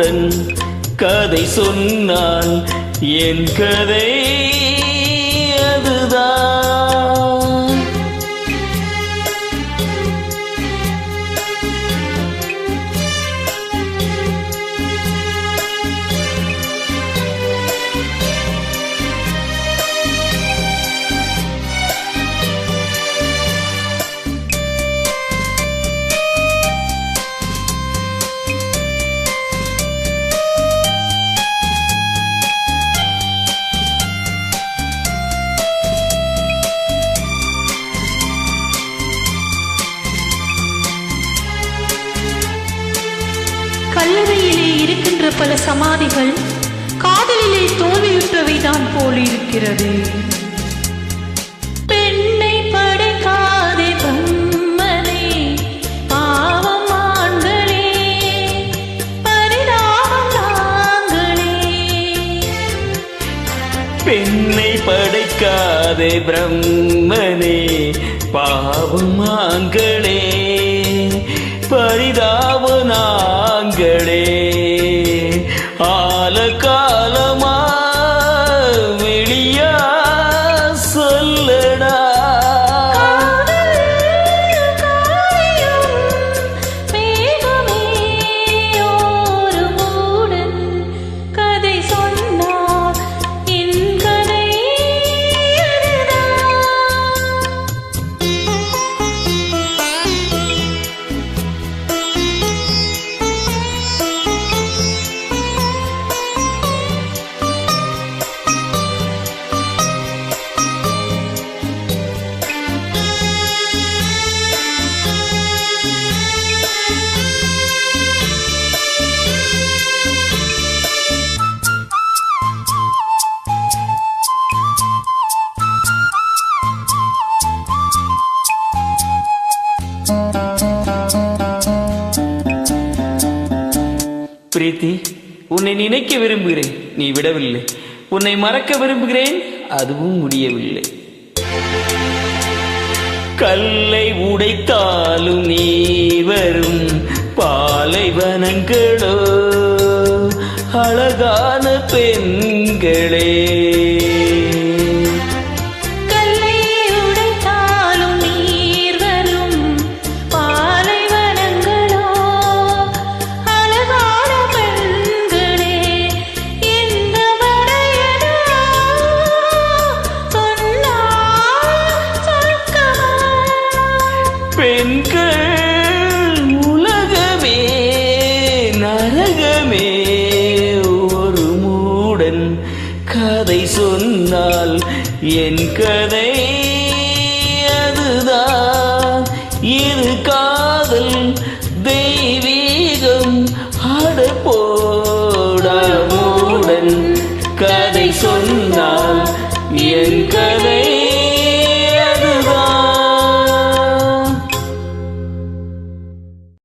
உடன் கதை சொன்னால் என் கதை அதுதான். கல்லறையிலே இருக்கின்ற பல சமாதிகள் காதலிலே தோல்வியுற்றவைதான் போல் இருக்கிறது. பெண்ணை படைக்காதே பிரம்மனே, பாவம் ஆண்களே, பரிதாபம் நாங்களே. பெண்ணை படைக்காதே பிரம்மனே, பாவம் ஆண்களே, பரிதாப நாங்களே. ஆல காலமா வெளியா சொல்லடா, கதை சொன்னார் என் கதை பிரீத்தி, உன்னை நினைக்க விரும்புகிறேன், நீ விடவில்லை. உன்னை மறக்க விரும்புகிறேன், அதுவும் முடியவில்லை. கல்லை உடைத்தாலும் நீ வரும் பாலைவனங்களோ அழகான பெண்களே. பெண்கள்